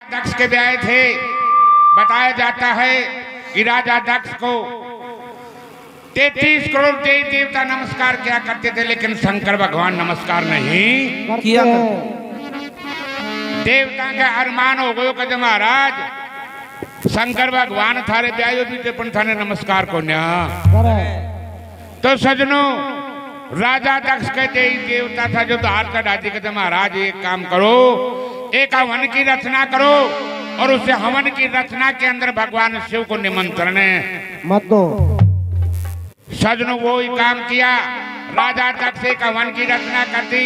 दक्ष के ब्याह थे। बताया जाता है कि राजा दक्ष को 33 करोड़ देवी देवता नमस्कार किया करते थे, लेकिन शंकर भगवान नमस्कार नहीं किया। देवता के अरमान हो गयो कद महाराज शंकर भगवान थारे ब्याह भी थे पण थाने नमस्कार को न्या। तो सजनों राजा दक्ष के देवी देवता था जो हाथ का डाजी कहते महाराज एक काम करो, एक हवन की रचना करो और उसे हवन की रचना के अंदर भगवान शिव को निमंत्रण मत दो। सजनों वो ही काम किया। राजा दक्ष एक हवन की रचना कर दी।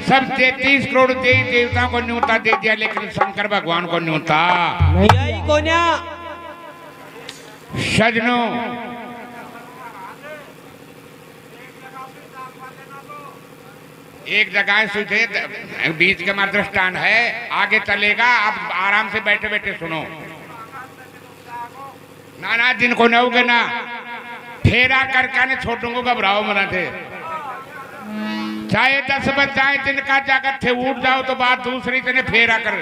सब 33 करोड़ देवी देवताओं को न्योता दे दिया, लेकिन शंकर भगवान को न्योता नहीं को न्या। सजनों एक जगह सुधे बीच का दृष्टान है, आगे चलेगा, आप आराम से बैठे बैठे सुनो। नाना दिन को नोगे ना फेरा करके ने छोटों को घबराओ मना थे, चाहे 10 बज जाए दिन का जाकर थे उठ जाओ तो बात दूसरी तने फेरा कर।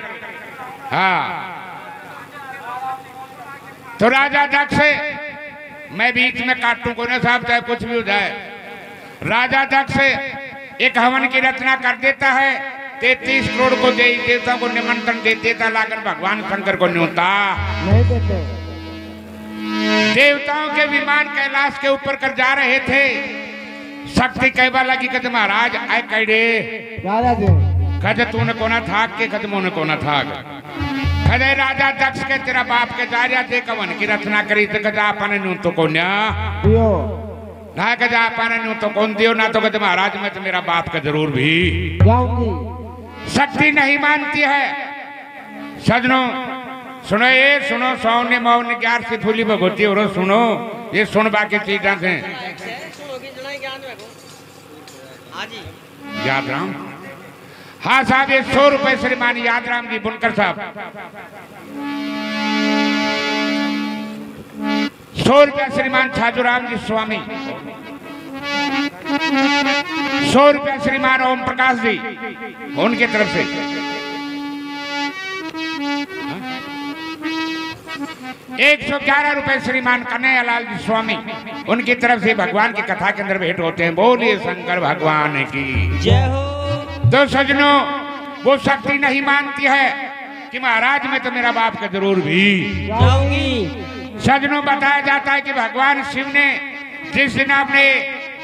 हाँ तो राजा दक्ष मैं बीच में काटूं को ना साहब, चाहे कुछ भी हो जाए। राजा दक्ष एक हवन की रचना कर देता है, 33 करोड़ को देवी देवताओं को निमंत्रण दे देता, लाकर भगवान शंकर को न्योता नहीं देते। देवताओं के विमान कैलाश के ऊपर कर जा रहे थे। शक्ति कहवा लगी कद महाराज आए कैडे कद तूने कोना थाक के कदमों ने कोना थाक कदे राजा दक्ष के तेरा बाप के जा रहा थे कवन की रचना करी तो कदा अपन न्यू तो को न्या ना कदा अपन न्यू तो कौन दियो ना तो कद महाराज मैं तो मेरा बाप का जरूर भी जाऊंगी। शक्ति नहीं मानती है। सजनों सुनो ये सुनो सौने मौन 11 से फूली भगवती और सुनो ये सुन बाकी चीजें से याद राम। हाँ साहब ये 100 रुपए श्रीमान याद राम जी बुनकर साहब 100 रुपया श्रीमान छाजूराम जी स्वामी, 100 रुपया श्रीमान ओम प्रकाश जी उनकी तरफ से, 111 रुपए श्रीमान कन्हैयालाल जी स्वामी उनकी तरफ से भगवान की कथा के अंदर भेंट होते हैं। बोलिए शंकर भगवान की जय हो। तो सजनों वो शक्ति नहीं मानती है कि महाराज मैं तो मेरा बाप का जरूर भी जाऊंगी। सजनों बताया जाता है कि भगवान शिव ने जिस दिन आपने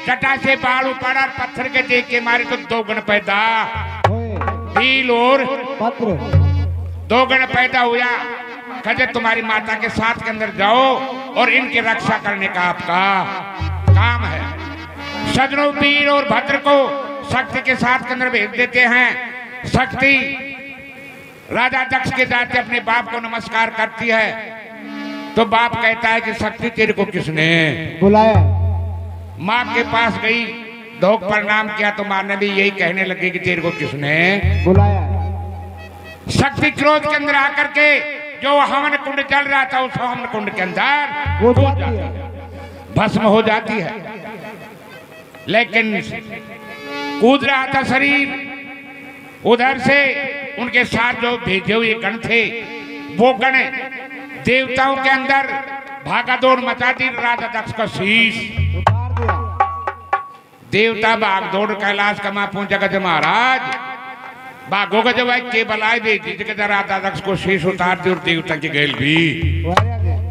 जटा से बाल उपाड़ा पत्थर के देख के मारे तो 2 गण पैदा भील और पत्र 2 गण पैदा हुआ। कहे तुम्हारी माता के साथ के अंदर जाओ और इनकी रक्षा करने का आपका काम है। सजनों वीर और भद्र को शक्ति के साथ के अंदर भेज देते हैं। शक्ति राजा दक्ष के जाते अपने बाप को नमस्कार करती है तो बाप कहता है कि शक्ति तेरे को किसने बुलाया? माँ के पास गई, धोख प्रणाम किया तो माँ ने भी यही कहने लगी कि तेरे को किसने बुलाया? शक्ति क्रोध के अंदर आकर के जो हवन कुंड चल रहा था उस हवन कुंड के अंदर वो कूद जाती है, भस्म हो जाती है। लेकिन कूद रहा था शरीर, उधर से उनके साथ जो भेजे हुए गण थे वो गण देवताओं के अंदर भागादौड़ मचा दी। राजा दक्ष का शीश देवता भागदौड़ कैलाश का मां पहुंचा गज महाराज बाघों का जब के बलाय दे राजा दक्ष को शीश उतार दी और देवता की गैल भी।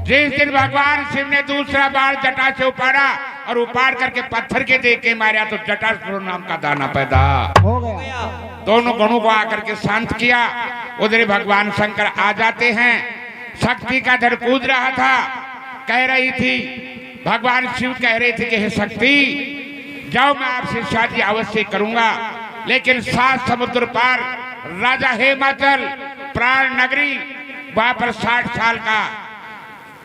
जिस दिन भगवान शिव ने दूसरा बार जटा से उपाड़ा और उपाड़ करके पत्थर के दे के मारा तो जटासुर नाम का दाना पैदा हो गया। दोनों गणों को आकर के शांत किया। उधर भगवान शंकर आ जाते हैं। शक्ति का धड़ कूद रहा था, कह रही थी भगवान शिव कह रहे थे कि हे शक्ति जाओ मैं आपसे शादी अवश्य करूंगा, लेकिन 7 समुद्र पार राजा हेमाचल प्राण नगरी वहां पर 60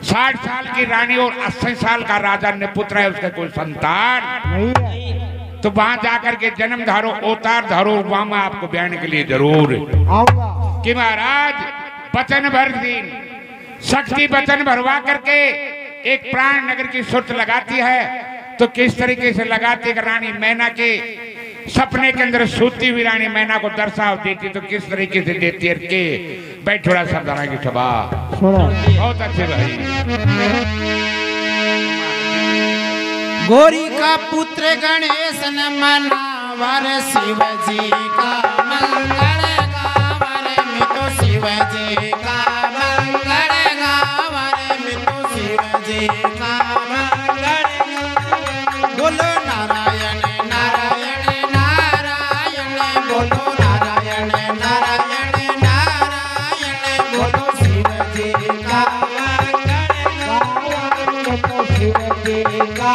साल की रानी और 80 साल का राजा ने पुत्र है, उसका कोई संतान नहीं। तो वहां जाकर के जन्म धारो अवतार धारो, वहां मैं आपको बयान के लिए जरूर आऊंगा कि महाराज वचन भर दिन शक्ति वचन भरवा करके एक प्राण नगर की सुरत लगाती है। तो किस तरीके से लगाती है? रानी मैना के सपने के अंदर सोती हुई रानी मैना को दर्शाव देती तो किस तरीके से देती है के बैठोड़ा सरदारा की सभा। बहुत अच्छे भाई। गोरी का पुत्र गणेश न मनावर शिव जी का मंगल गावर में तो शिव जी का मंगल गावर में तो शिव जी का मंगल बोलो नारायण नारायण नारायण बोलो नारायण नारायण नारायण बोलो शिव जी का मंगल तो शिव जी का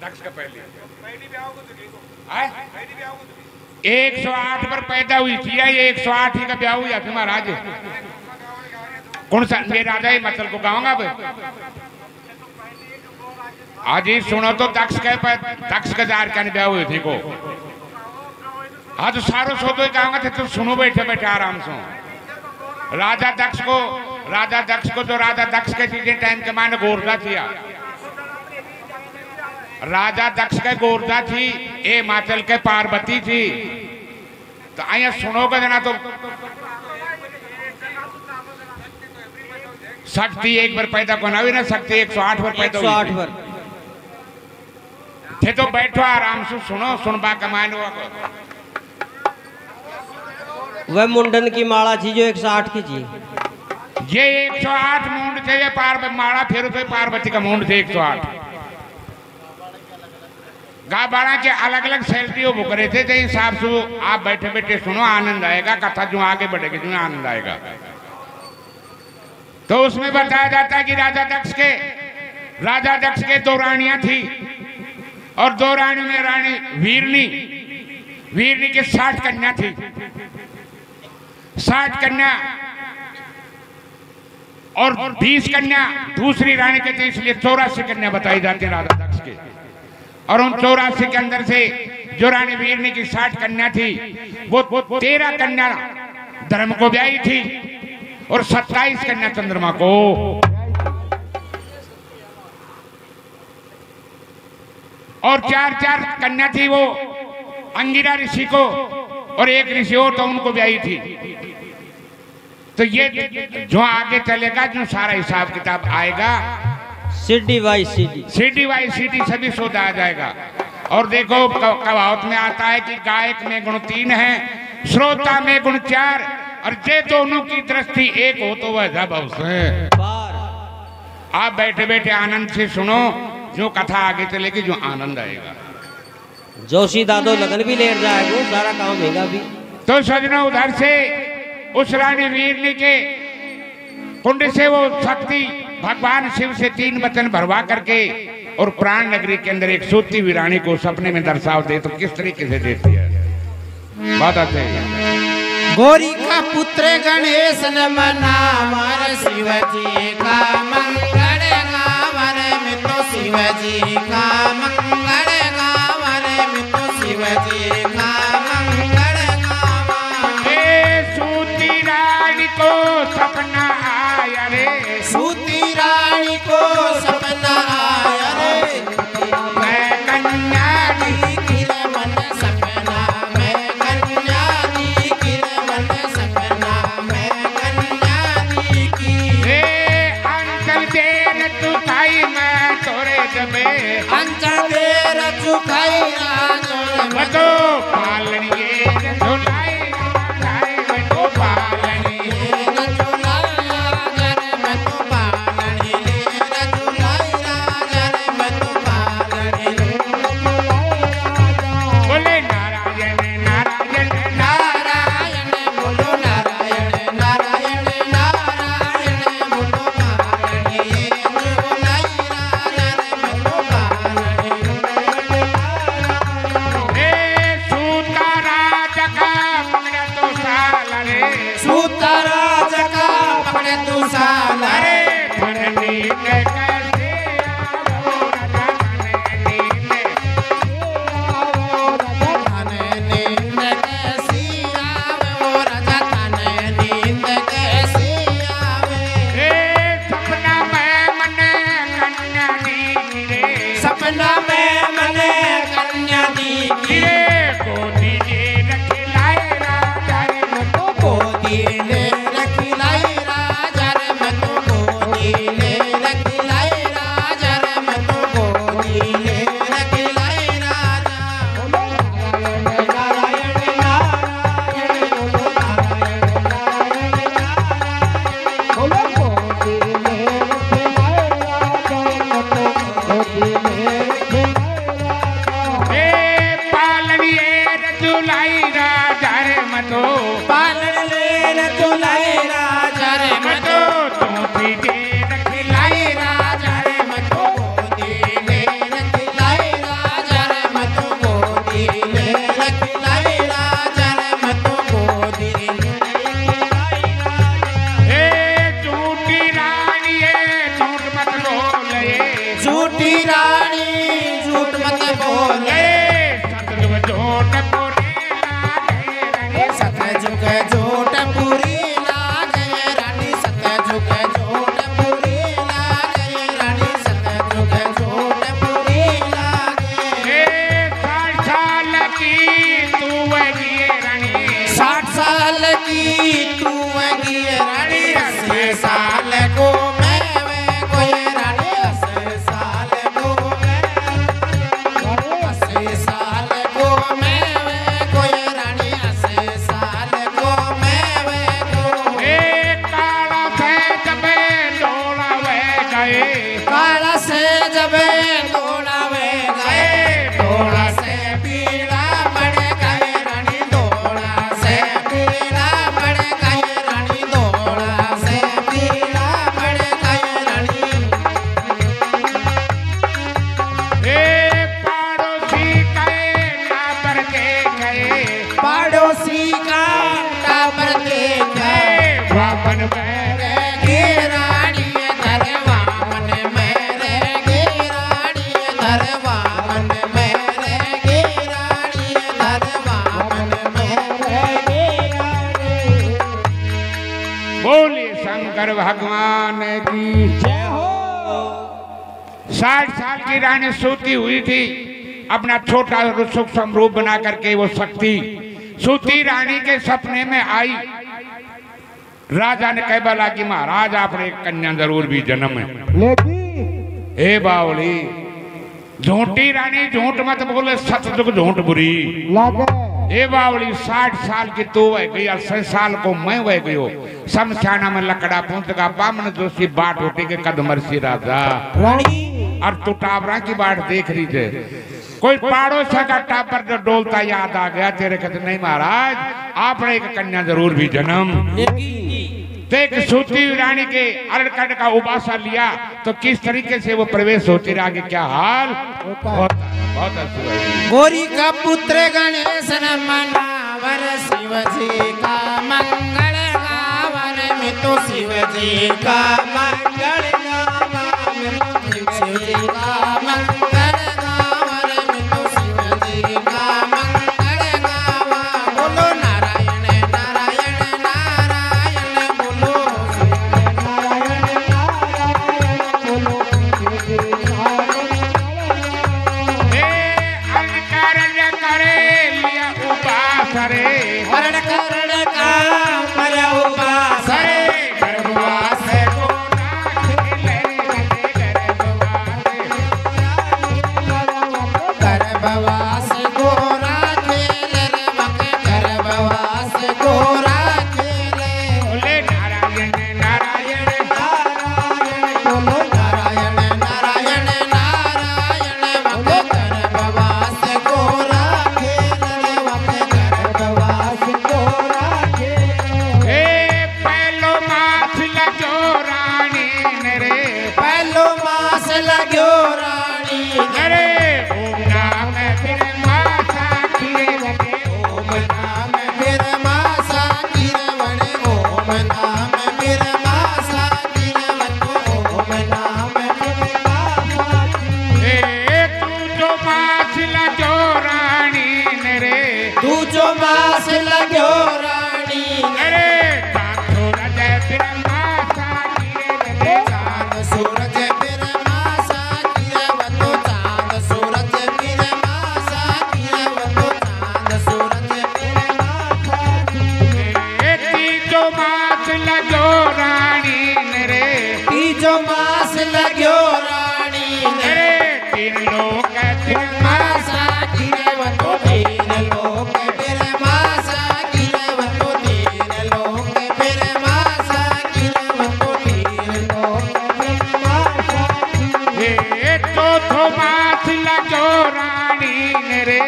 दक्ष का पहली 108 पर पैदा हुई थी ये 108 ही का ब्याह हुआ था महाराज। कौन सा ये राजा ही मतलब को गाऊंगा आज ही सुनो तो दक्ष का जार का ब्याह हुई थी को आज सारो सो तो गाऊंगा थे तो सुनो बैठे बैठे आराम से। राजा दक्ष को जो राजा दक्ष के चीजें टाइम के माने गोरदा थी राजा दक्ष के गोरदा थी ए माचल के पार्वती थी। तो आइए सुनोगे जना तो शक्ति एक बार पैदा को ना भी ना शक्ति 108 बार पैदा 108 बार थे तो बैठो आराम से सुनो सुनबा कमाने वह मुंडन की माला थी जो 108 की थी। ये 108 मुंड थे ये माला फेरो थे पार्वती का मुंड थे 108 गा बाड़ा के अलग अलग सैलरी वो बुक रहे थे तो हिसाब से आप बैठे बैठे सुनो आनंद आएगा कथा जो आगे बढ़ेगी जो आनंद आएगा। तो उसमें बताया जाता है कि राजा दक्ष के 2 रानियां थी और 2 रानियों में रानी वीरनी के 60 कन्या थी। 60 कन्या और 20 कन्या दूसरी रानी के थे इसलिए 84 कन्या बताई जाती है राजा दक्ष के। और उन 84 के अंदर से जो रानी वीरनी की 60 कन्या थी वो 13 कन्या धर्म को ब्याही थी और 27 कन्या चंद्रमा को। और 4 कन्या थी वो अंगिरा ऋषि को और एक ऋषि हो तो उनको ब्याही थी। तो ये जो आगे चलेगा जो सारा हिसाब किताब आएगा सीडी बाई सीडी सभी शोध आ जाएगा। और देखो कहावत में आता है कि गायक में गुण 3 है श्रोता में गुण 4 और जे दोनों की दृष्टि एक हो तो वह जब अवसर। आप बैठे बैठे आनंद से सुनो जो कथा आगे चलेगी जो आनंद आएगा। जोशी दादो लगन भी लेट जाएगा सारा काम होगा भी। तो सजनों उधर से उस रानी वीरनी के कुंड से वो शक्ति भगवान शिव से 3 वचन भरवा करके और प्राण नगरी के अंदर एक सोती हुई रानी को सपने में दर्शाव दे तो किस तरीके से देती है बात आते गोरी का पुत्र गणेश न मनावर शिव जी का मंगल गावर में तो शिव जी का मंगल गावर में तो शिव जी का मंगल गावर। सूती रानी को सपना आया रे सूती रानी को सपना आया रे मैं कन्या दी गिर मन सपना मैं कन्या दी गिर मन सपना मैं कन्या दी की रे अंचल देर चुकाई मैं तोरे जबे अंचल देर चुकाई ना बतो तुलाई राजा रे मतो पालन लेन तुलाई राजा रे मतो झूठी देर खिलाई राजा रे मतो गोदी लेन खिलाई राजा रे मतो गोदी लेन खिलाई राजा रे मतो गोदी लेन खिलाई राजा ए झूठी रानी झूठ मत बोले झूठी रानी झूठ मत बोले सतजुग झूठ पूरी सतजुग झूठ पूरी लागे रानी सतजुग झूठ पूरी लागे रानी सतजुग झूठ पूरी लागे 60 साल की तू वही रानी 60 साल की तू वही रानी 80 साल को मैं वे कोई रानी 80 साल को मैं 80 साल को मैं वे कोई रानी 80 साल को मैं वे को काला से जबे डोला वे गए काला से जबे तोड़ा वे गए तोड़ा से पीड़ा पड़ गए रानी तोड़ा से पीड़ा पड़ गए रानी तोड़ा से पीड़ा पड़ गए रानी पड़ोसी गए ना पर के गए पड़ोसी का टाबर देखे वापन मेरे गे रानी धरवामन मेरे गे रानी धरवामन मेरे गे रानी धरवामन मेरे गे रानी बोलिए शंकर भगवान की जय हो 60 साल की रानी सूती हुई थी अपना छोटा सुख समरूप बना करके वो शक्ति सूती रानी के सपने में आई राजा ने कह बोला कि महाराज आपने एक कन्या जरूर भी जन्म है लेकी हे बावली झूठी रानी झूठ मत बोले सतजुग झूठ बुरी लागे हे बावली 60 साल की तू वह गई 80 साल को मैं वह गयो शमशाना में लकड़ा पूंछ का बामन जोशी बाट उठी के कदमरसी राजा रानी और तू टाबरा की बाट देख रही थे कोई पड़ोस का टापर जो डोलता याद आ गया तेरे कहते नहीं महाराज आपने एक कन्या जरूर भी जन्म तो एक सूती रानी के अरकट का उबासा लिया तो किस तरीके से वो प्रवेश होती रहा कि क्या हाल बहुत बहुत अच्छी बात है। गोरी का पुत्र गणेश न मनावर शिव जी का मंगल गावर में तो शिव जी का मंगल गावर में तो शिव जी का मंगल गावर में तो शिव जी का मंगल गावा बोलो नारायण नारायण नारायण बोलो नारायण नारायण बोलो हे अलकरण करे लिया उपास रे हरण करण का पर उपास सरे गर्भवास को नाथ ले गर्भवास गोरा खेल रे मके गर्भवास गोरा खेल बोले नारायण नारायण बोलो नारायण नारायण नारायण मके गर्भवास गोरा खेल रे मके गर्भवास को राखे हे पहलो मास लगो रानी रे पहलो मास लाग्यो रानी अरे ओम नाम फिर माता किए लगे ओम नाम फिर मासा किरवण ओम नाम फिर मासा किरवण ओम नाम फिर मासा हे तू जो मास लगो रानी रे तू जो मास लाग्यो रानी अरे काठो रजय फिर माता किए लगे चांद सूरज फिर मासा किरवण चांद सूरज फिर मासा किरवण चांद सूरज फिर मासा हे तीजो मास लगो रानी रे तीजो मास लाग्यो रानी अरे तीन लोग फिर मासा किरवण तीन लोक फिर मासा किरवण तीन लोक फिर मासा किरवण तीन लोक फिर मासा हे चौथो मास लगो रानी रे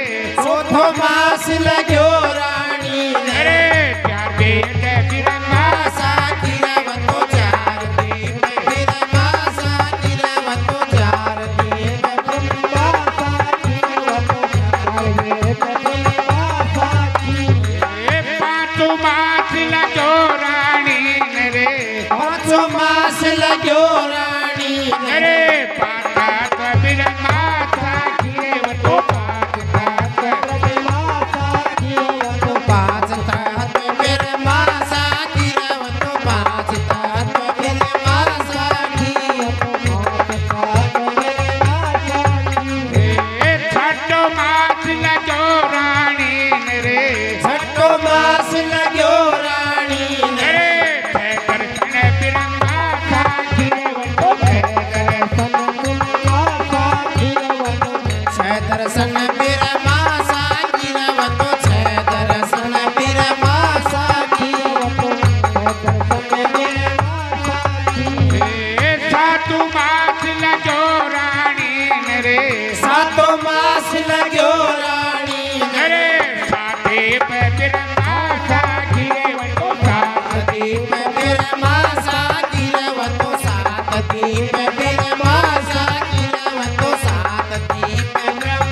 चौथो मास मास लग्यो रानी ने अरे चार दीप बिरमा साखी रवतो चार दीप बिरमा साखी रवतो चार दीप बिरमा साखी रवतो चार दीप बिरमा साखी पांचों मास लगो रानी ने रे पांचों मास लग्यो रानी ने अरे पातात बिरमा साखी रवतो बिरमा साखी रवतो पांच तत्व बिरमा साखी रवतो पांच तत्व बिरमा साखी छठो मास लगो रानी ने रे छठो मास लग्यो रानी ने दर्शन बिरमा साखी रवतो छह दर्शन बिरमा साखी रवतो छह दर्शन बिरमा साखी सातु मास लगो रानी ने रे सातो मास लग्यो रानी ने अरे साथे पे बिरमा साखी रवतो साथ दीप बिरमा साखी रवतो सात दीप बिरमा साखी रवतो सात दीप बिरमा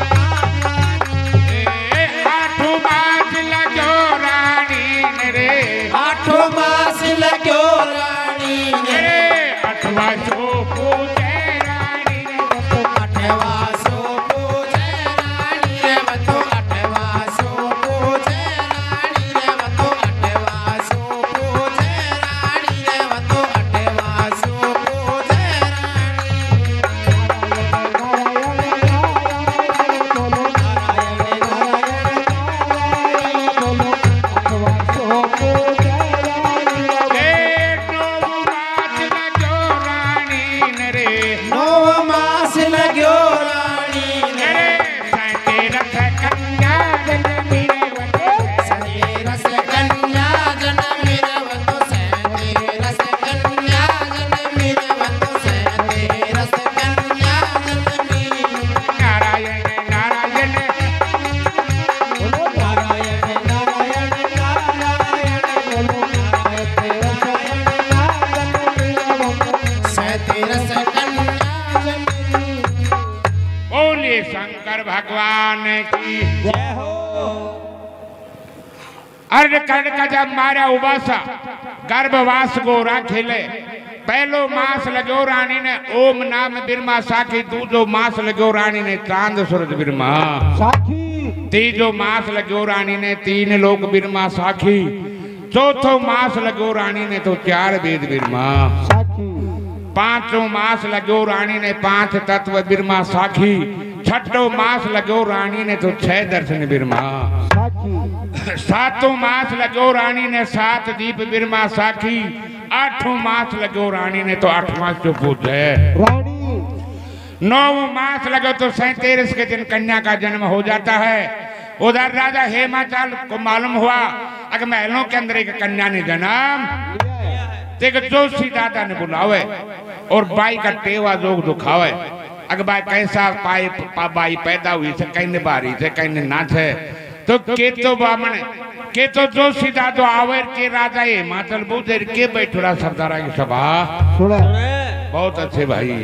आठों मास लगो रानी ने रे आठों मास लग्यो रानी ने अरे अठवा सो पूजे रानी ने अठवा सो पूजे रानी रवतो अठवा सो पूजे रानी रवतो अठवा सो पूजे रानी रवतो अठवा सो पूजे नौ मास लगो रानी ने रे नौ मास लग्यो रानी ने अरे रथ कन्या जन्मी रेवतो रस कन्या जन्मी रवतो रस कन्या जन्मी रवतो रस कन्या जन्मी नारायण नारायण रस कन्या जन्मी बोले शंकर भगवान की अर्ध कर्ण का जब मारा उबासा गर्भवास गोरा खेले पहलो मास लगो रानी ने ओम नाम बिरमा साखी दूजो मास लगो रानी ने चांद सूरज बिरमा तीजो मास लगो रानी ने तीन लोक बिरमा साखी चौथो मास लगो रानी ने तो चार वेद बिरमा पांचों मास लगो रानी ने पांच तत्व बिरमा साखी छठो मास लगो रानी ने तो छह दर्शन बिरमा सातों मास लगो रानी ने सात दीप बिरमा साखी आठों मास लगो रानी ने तो 8 मास जो पूजे नौ मास लगो तो 37 के दिन कन्या का जन्म हो जाता है। उधर राजा हेमाचल को मालूम हुआ अगर महलों के अंदर एक कन्या ने जन्म देख जोशी दादा ने बुलावे और बाई का टेवा जोग दुखावे अगर बाई कैसा बाई पैदा हुई थे कहीं बारी थे कहीं ना थे तो केतो बामण केतो जोशी दादो आवर के राजा हिमाचल बुधेर के बैठुरा सरदारा की सभा बहुत अच्छे भाई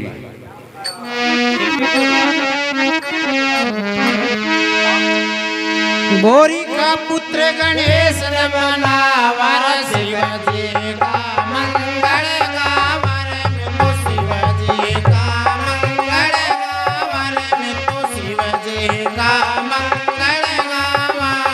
बोरी का पुत्र गणेश ने मनावर शिवजी का मंगल गावर में तो शिवजी का मंगल गावर में तो शिवजी का मंगल गावर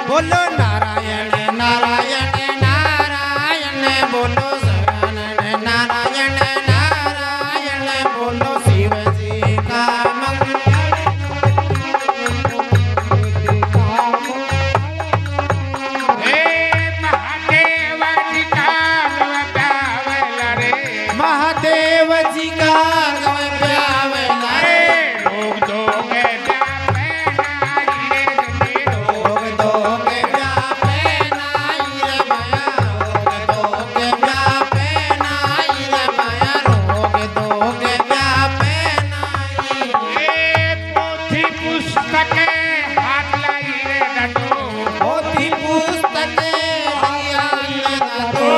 बोलो नारायण नारायण नारायण बोलो शरण नारायण नारायण बोलो शिवजी का पुस्तक हाथ लाई रे दादो पोथी पुस्तक लिया दादो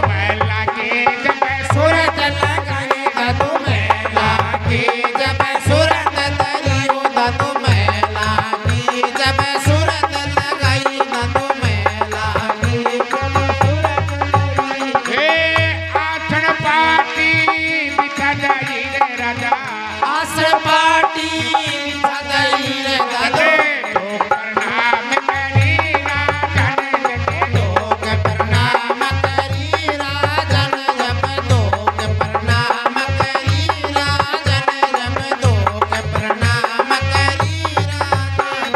मैला के जब सूरत लगाए दादो मैला की जब सूरत तरियो दादो मैला की जब सूरत लगाई दादो मैला की जब सूरत लगाई हे आसन पाटी बिछा जाई रे राजा आसन पाटी सदाई रे दादो तो प्रणाम करी राजन जते लोग प्रणाम करी राजन जब लोग प्रणाम करी राजन जब लोग प्रणाम करी राजन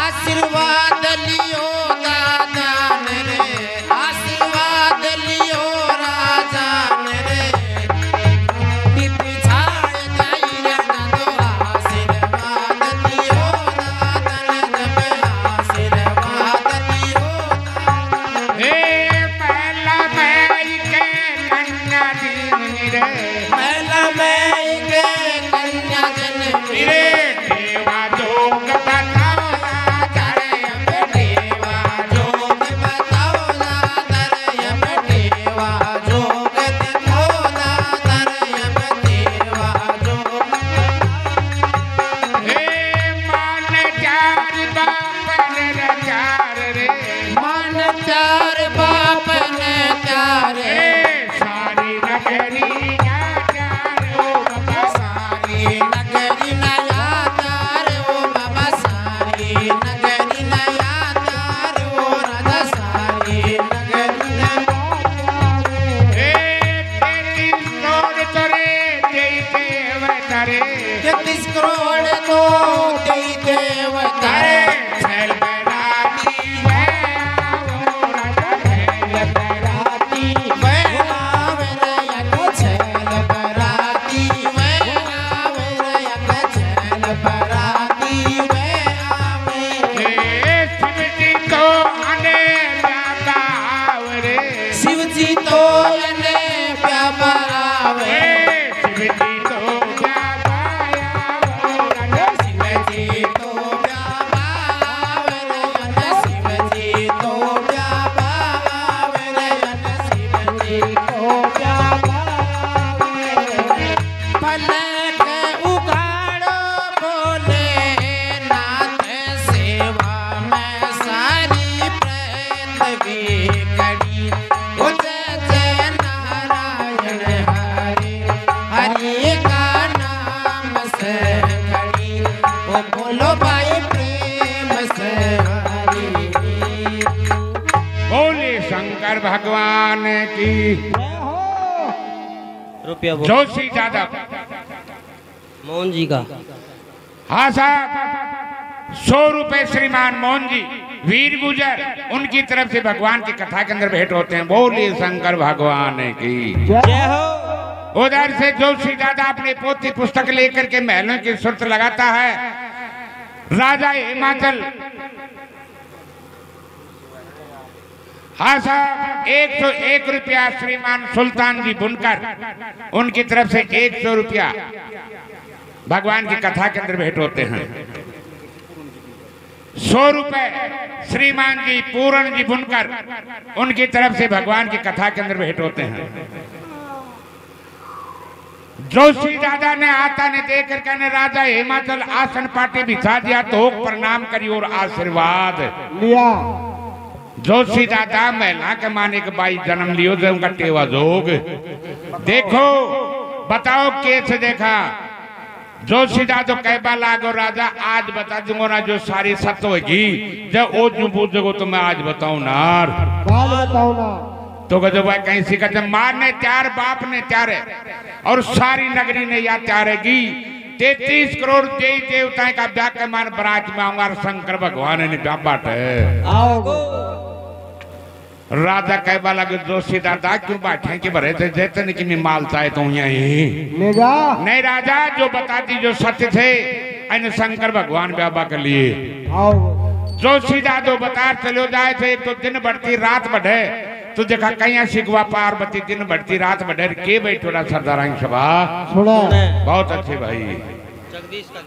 आशीर्वाद लियो दादान रे आशीर्वाद लियो राजन रे पिछाए जाई रे दादो आशीर्वाद लियो दादन जब आशीर्वाद लियो हे पहला मैं के कन्या दीन रे मैला मैं के कन्या जन रे देवा जोग बताओ करे देवा जोग बताओ दादर यम देवा जोग दिखाओ दादर यम देवा जोग हे मान चार बापन रचार रे मन चार बाप ने चार हे सारी नगरी चार ओ बाबा सारी नगरी नया तार ओ बाबा सारी नगरी नया तार ओ राजा सारी नगरी नया हे तेरी नोर तोरे जय देवतारे 33 करोड़ तो दे देवतारे छल बराती है आओ राजा छल बराती वे आवे रे को छल बराती वे आवे रे को छल बराती वे आवे हे शिवजी तो आने जाता रे शिव जी तो ने प्यारावे हे शिवजी तो क्या पाया वो राजा शिव जी तो प्यारावे रे शिव जी तो प्यारावे रे शिव जी तो प्यारावे पलक उगाड़ो बोले नाथ सेवा में सारी प्रेत भी कड़ी ओ जय जय नारायण हरि हरि का नाम से कड़ी ओ बोलो भाई प्रेम से हरि बोले शंकर भगवान की रुपया बोल जोशी यादव मोहन जी का हाँ साहब 100 रुपए श्रीमान मोहन जी वीर गुजर उनकी तरफ से भगवान की कथा के अंदर भेंट होते हैं। बोलिए शंकर भगवान की जय हो। उधर से जोशी दादा अपनी पोथी पुस्तक लेकर के महलों की सुरत लगाता है। राजा हिमाचल हाँ साहब 101 रुपया श्रीमान सुल्तान जी बुनकर उनकी तरफ से 100 रुपया भगवान की कथा के अंदर भेंट होते हैं। 100 रुपए श्रीमान जी पूरण जी बुनकर उनकी तरफ से भगवान की कथा के अंदर भेंट होते हैं। जोशी दादा ने आता ने देख कर कहने राजा हिमाचल आसन पाटे बिछा दिया तो प्रणाम करी और आशीर्वाद लिया जोशी दादा महिला के माने के बाई जन्म लियो जो उनका टेवा जोग देखो बताओ कैसे देखा जोशी दादा कहबा लागो राजा आज बता दूंगा ना जो सारी सत्य होगी जब ओ जो पूछोगे तो मैं आज बताऊं नार बाल बताओ ना तो जो भाई कहीं सीखा जब मारने त्यार बाप ने त्यार है और सारी नगरी ने या त्यारेगी 33 करोड़ देवी देवताएं का ब्याह के मान बरात में आऊंगा शंकर भगवान ने ब्याह बाटे आओ राजा कहबा लगे जोशी दादा क्यों बैठे कि भरे थे जैसे नहीं कि मैं माल चाहे तो यही ले जा नहीं राजा जो बताती जो सत्य थे इन शंकर भगवान बाबा के लिए आओ जोशी दादो बता चलो जाए थे एक तो दिन बढ़ती रात बढ़े तो देखा कहीं शिकवा पार्वती दिन बढ़ती रात बढ़े के भाई थोड़ा सरदार सभा सुना बहुत अच्छे भाई जगदीश का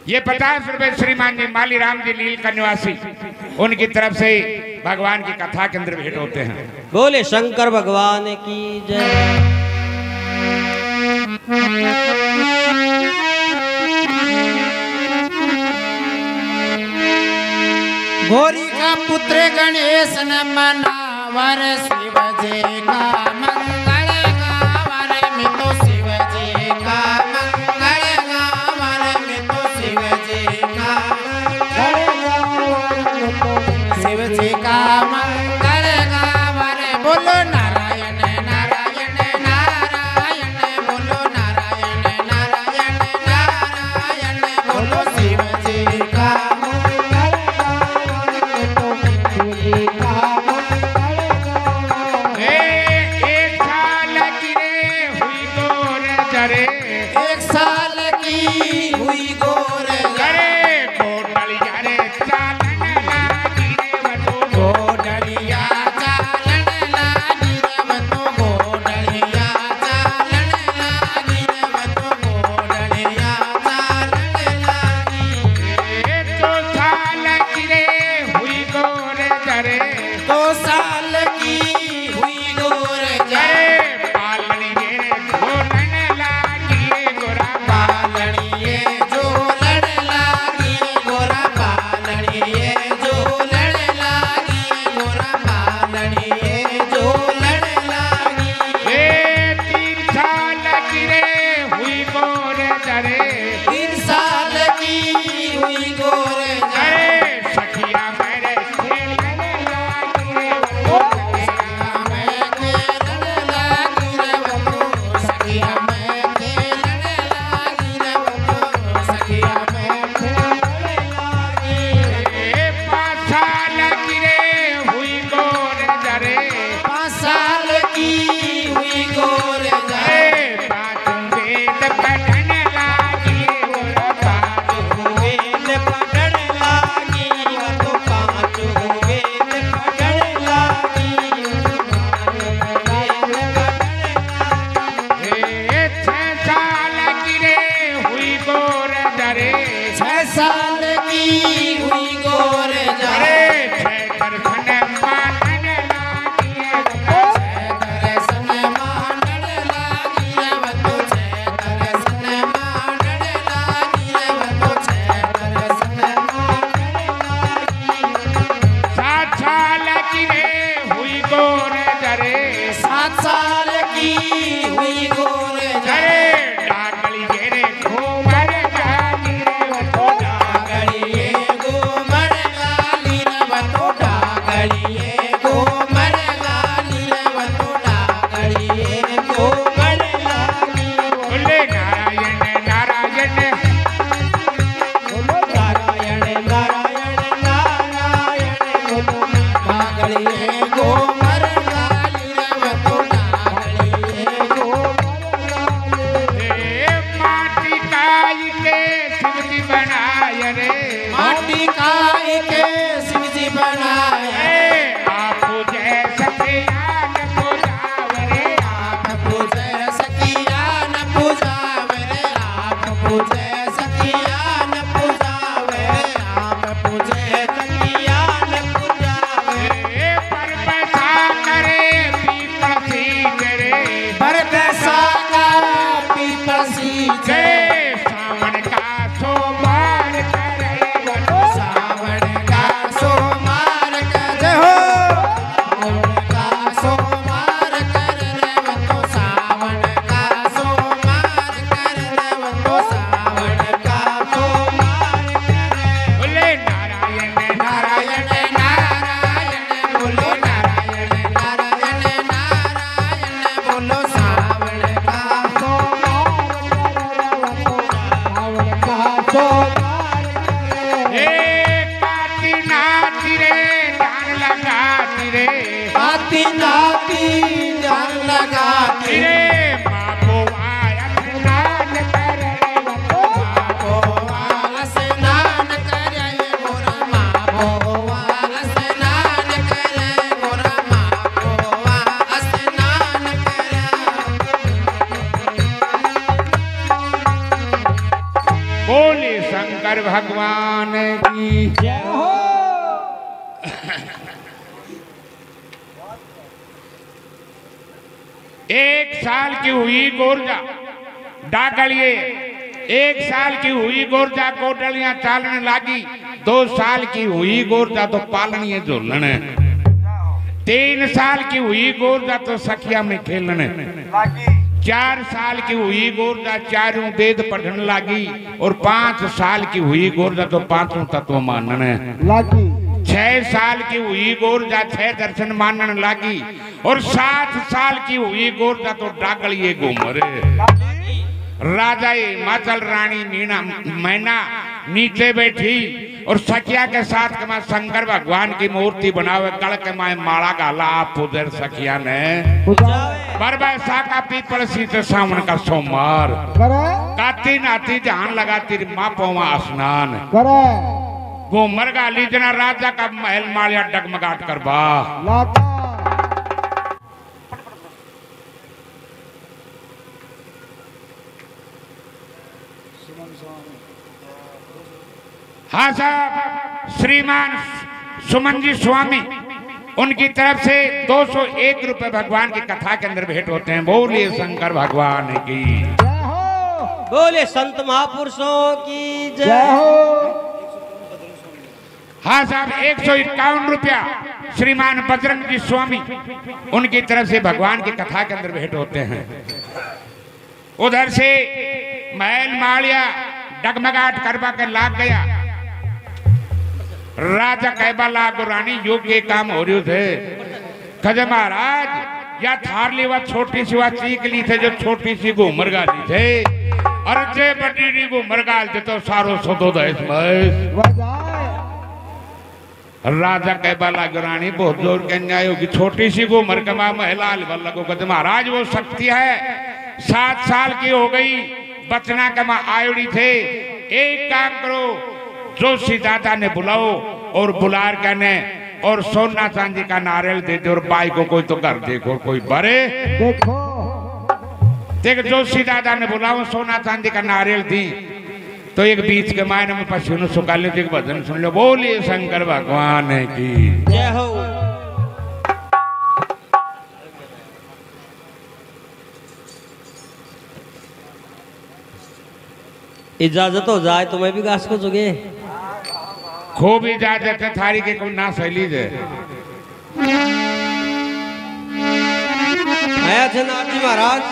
ये 50 रुपए श्रीमान जी माली राम जी लील का निवासी उनकी तरफ से भगवान की कथा के अंदर भेंट होते हैं। बोले शंकर भगवान की जय। गौरी का पुत्र गणेश न मनावर शिव जी का मंगल गावर में तो शिव जी का मंगल गावर में तो शिव जी का मंगल गावर बोलो नारायण नारायण नारायण बोलो नारायण नारायण नारायण बोलो शिव जी का एक साल की हुई गोर जरे गोडलिया रे चालन लागी रे बतो गोडलिया चालन लागी रे बतो गोडलिया चालन लागी रे बतो गोडलिया चालन लागी। तो साल की रे हुई गोर जरे 2 साल की हुई गोर जरे शंकर भगवान की जय हो। एक साल की हुई गोरजा डाकलिए, एक साल की हुई गोरजा कोटलियां चालने लागी, 2 साल की हुई गोरजा तो पालनिए झोलने, 3 साल की हुई गोरजा तो सखिया में खेलने, 4 साल की हुई गोरजा चारों वेद पढ़ने लागी, और 5 साल की हुई गोरजा तो 5 तत्व मानने लागी, 6 साल की हुई गोरजा 6 दर्शन मानने लागी, और 7 साल की हुई गोरजा तो डाकलिए घूमरे। राजा हिमाचल रानी मीना मैना नीचे बैठी और सखिया के साथ के शंकर भगवान की मूर्ति बनावे, गल के माए माला गाला आप उधर सखिया ने बरबा साका पीपल सीते सावन का सोमवार करे काती नाती जहान लगाती माँ पौवा स्नान करे घूमर गाली जना राजा का महल मालिया डगमगाट करबा लागा। हाँ साहब, श्रीमान सुमन जी स्वामी उनकी तरफ से 201 रुपए भगवान की कथा के अंदर भेंट होते हैं। बोलिए शंकर भगवान की जय हो। बोले संत महापुरुषों की जय जय। हो। हाँ साहब, 151 रुपया श्रीमान बजरंग जी स्वामी उनकी तरफ से भगवान की कथा के अंदर भेंट होते हैं। उधर से महल मालिया डगमगाट करवा के लाग गया। राजा कहबा लागो रानी योग के काम हो रहे थे, कहे महाराज या थार ली छोटी सी चीक ली थे जो छोटी सी घूमर गाली थे, और जे बड़ी घूमर गाल थे तो सारो सदो दहेज राजा कहबा लागो रानी बहुत जोर के न्याय होगी, छोटी सी घूमर कमा महिला लगो। कहते महाराज वो शक्ति है, 7 साल की हो गई, बचना कमा आयोड़ी थे, एक काम करो जोशी दादा ने बुलाओ और बुलार कहने और सोना चांदी का नारियल दे दे, और बाई को कोई तो घर देखो कोई बड़े देखो देख। जोशी दादा ने बुलाओ, सोना चांदी का नारियल दी, तो एक बीच के मायने में पशु सुखा ले, एक भजन सुन लो। बोलिए शंकर भगवान की जय हो। इजाजत हो जाए तो मैं भी गा सकूं जुगे। खूब इजाजत है थारी के कोई ना सहेली दे। आया थे नाथ जी महाराज,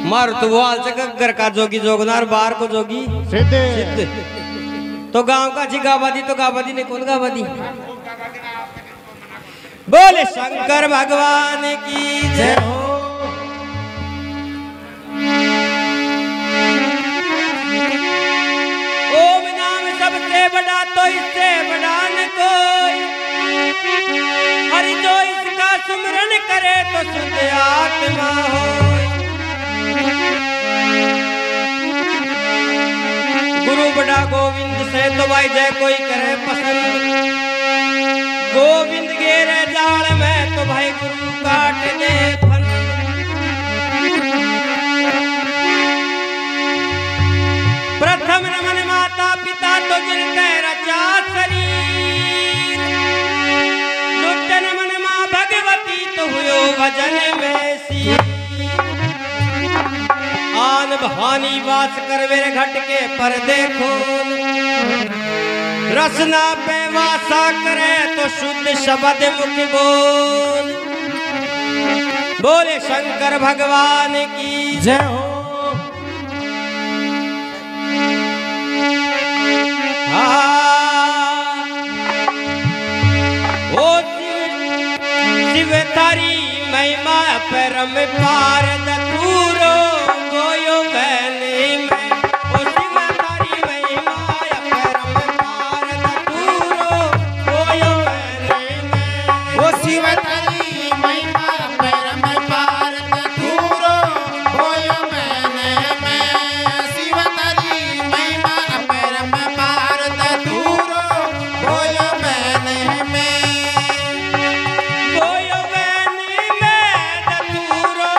मार तो वो हाल से घर का जोगी जोगनार, बाहर को जोगी सिद्ध। तो गांव का जी गावादी तो गावादी ने कौन गावादी। बोले शंकर भगवान की जय हो। ओम नाम सबसे बड़ा तो इससे बड़ा न कोई, हरि जो इसका सुमरन करे तो शुद्ध आत्मा हो। गुरु बड़ा गोविंद से तो भाई जय कोई करे पसंद, गोविंद गेरे जाल में तो भाई गुरु काट दे फन। प्रथम नमन माता पिता तो जिनके रचा शरीर, द्वितीय नमन माँ भगवती तो हुयो भजन में सी। आन बहानी वास कर मेरे घट के पर देखो, रसना पे वासा करे तो शुद्ध शब्द मुख बोल। बोले शंकर भगवान की जय हो। ओ शिव तारी महिमा परम पार दूरो गोयो मैंने मैं। ओ शिव तारी महिमा परम पार दूरो गोयो मैंने मैं। ओ शिव तारी महिमा परम पार दूरो गोयो मैंने मैं। शिव तारी महिमा परम पार दूरो गोयो मैंने मैं। गोयो मैंने मैं दूरो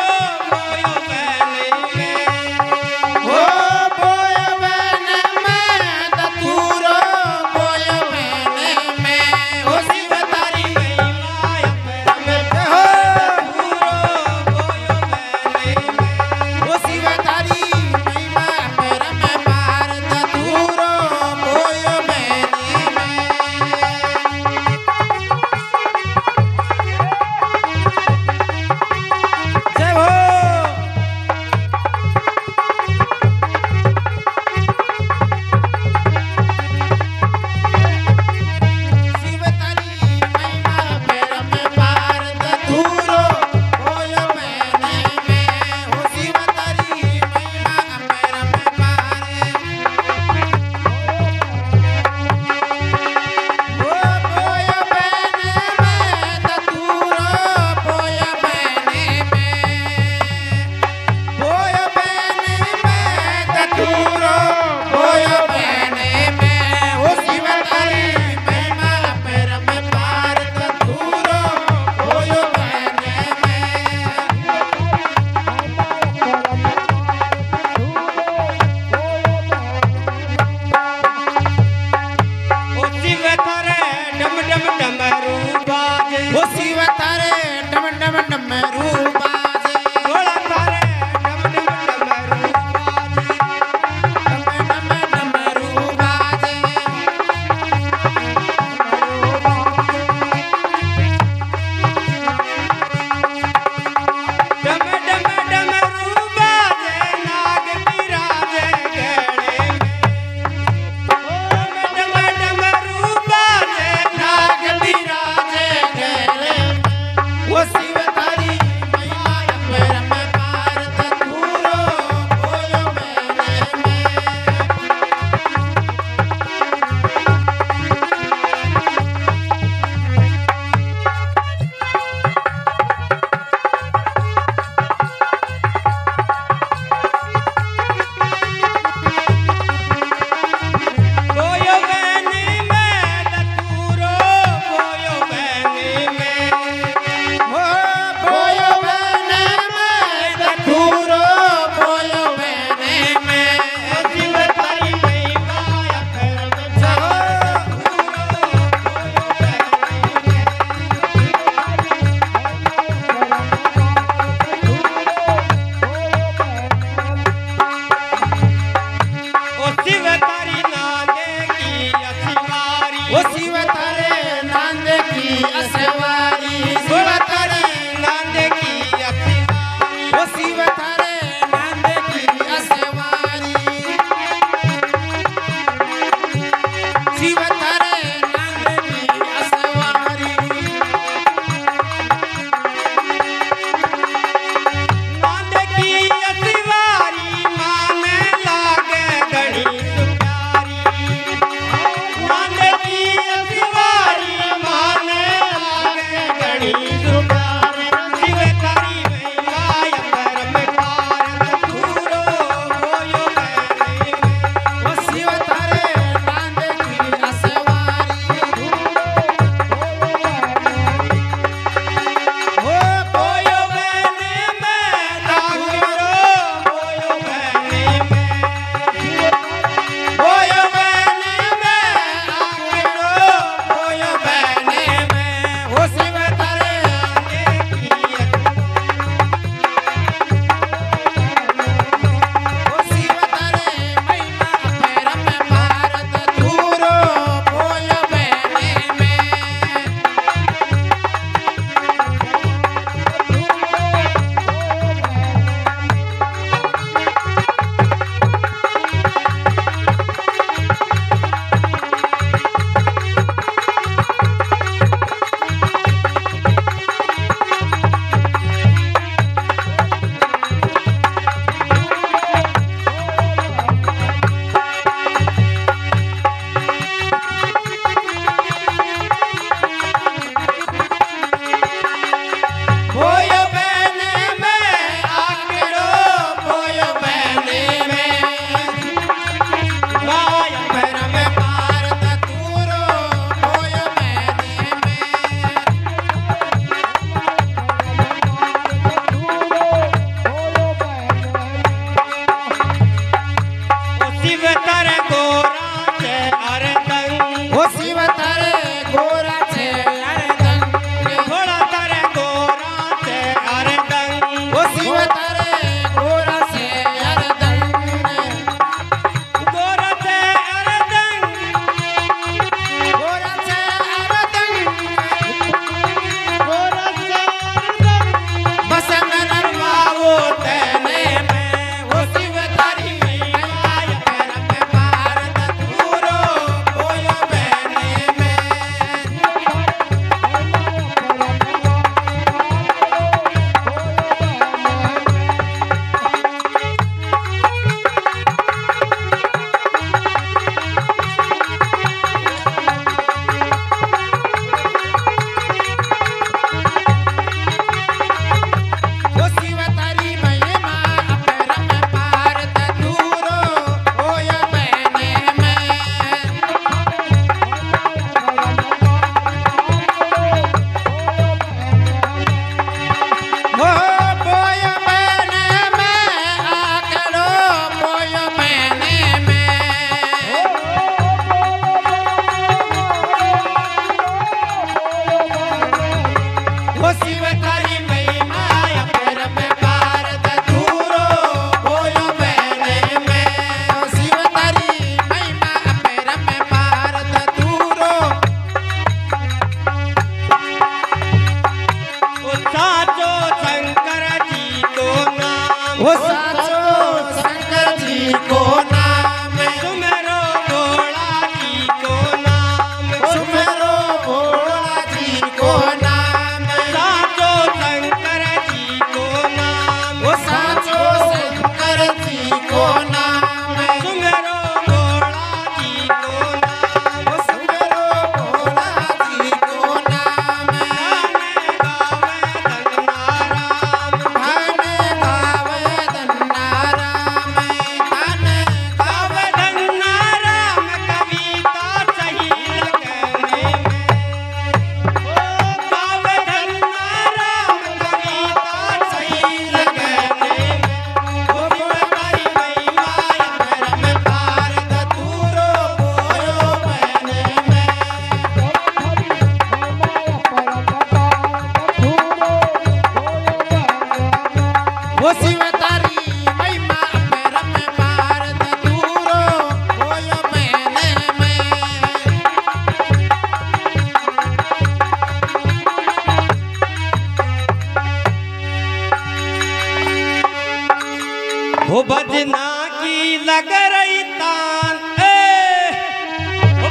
की लग रही तान,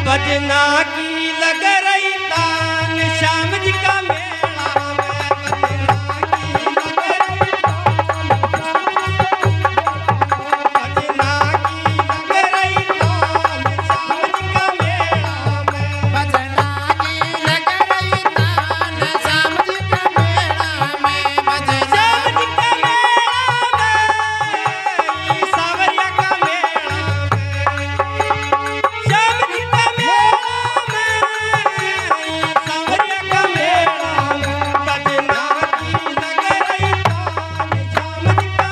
भजना की लग रही तान, श्याम जी का मेला में भजना की लग रही तान, श्याम जी का मेला में भजना की लग रही तान, श्याम जी का मेला में भजना श्याम जी का मेला में, सावरिया का मेला में, श्याम जी का मेला में, सावरिया का मेला में, भजना की लग रही तान, श्याम जी का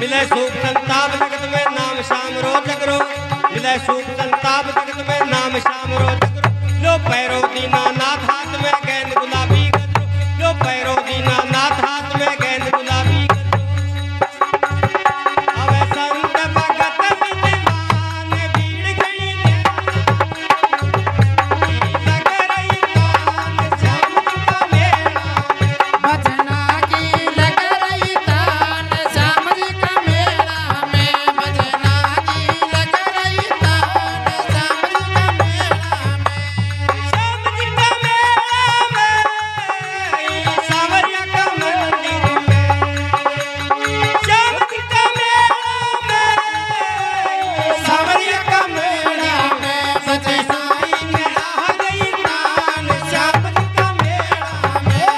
मिले सुख संताप जगत में नाम श्याम रो जगरो, मिले सुख संताप जगत में नाम श्याम रो जगरो, लो पैरो दीना नाथ हाथ में गेंद गुलाबी गजरो, लो पैरो दीना नाथ हाथ में गेंद गुलाबी गजरो, अवे संत भगत विद्वान भीड़ घड़ी लग रही तान, श्याम जी का मेला भजना की लग रही तान, श्याम जी का मेला में भजना की लग रही तान, श्याम जी का मेला में श्याम जी का मेला में, सावरिया का मंदिर में, श्याम जी का मेला में, सावरिया का मेला में, सचे साईं के राह गई तान, श्याम जी का मेला में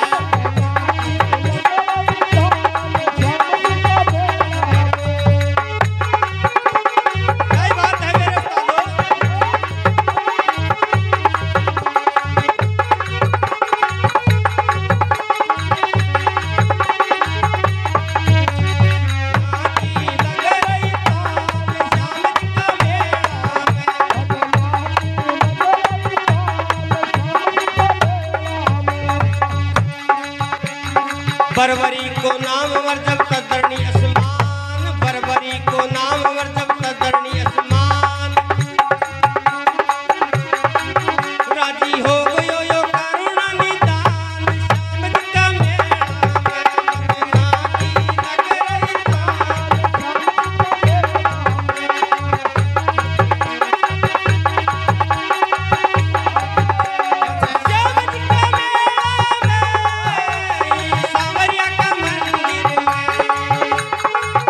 क्या बात है मेरे उस्तादों। बरबरी को नाम अमर जब तदरणी आसमान, बरबरी को नाम अमर जब तदरणी आसमान, राजी हो गयो यो करुणा निदान, श्याम जी का मेला में भजना की लग रही श्याम जी का मेला में, सावरिया का मंदिर में,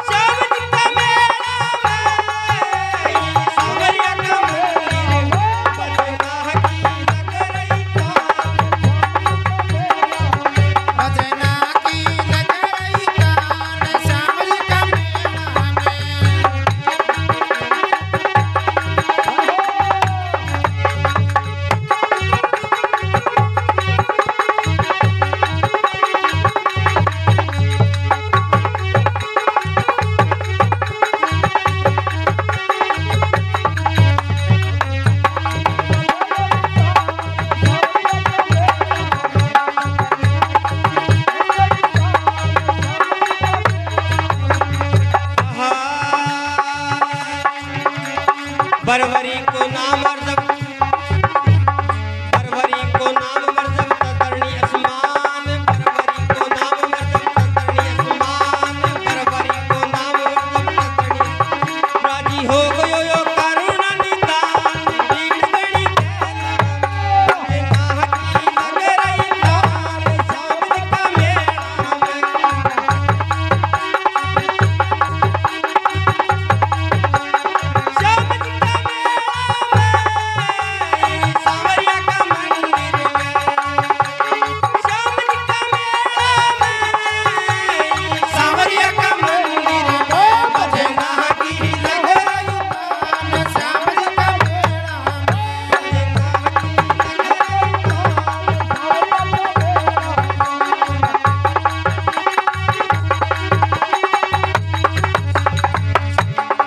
श्याम जी का मेला में, सावरिया का मंदिर में, भजना की लग रही भजना की लग रही तान, श्याम जी का मेला में बरबरी को नाम अर्जब, बरबरी को नाम मर्जब तदरणी आसमान, बरबरी को नाम मर्जब तदरणी आसमान, बरबरी को नाम मर्जब तदरणी, राजी हो गयो यो करुणा निदान, भीड़ गणी भजना की लग रही तान, श्याम जी का मेला में, श्याम जी का सावरिया का मंदिर में, श्याम जी का मेला में, सावरिया का मंदिर में, भजना की लग रही तान, श्याम जी का मेला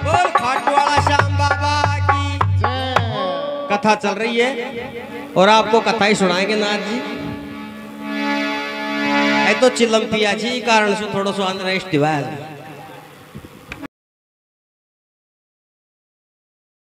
बोल खाटू वाला श्याम बाबा की कथा चल रही है और आपको कथा ही सुनाएंगे नाथ जी। એ તો ચિલમ પિયા છે ઈ કારણ શું થોડો સો અંતરેશ દિવાલ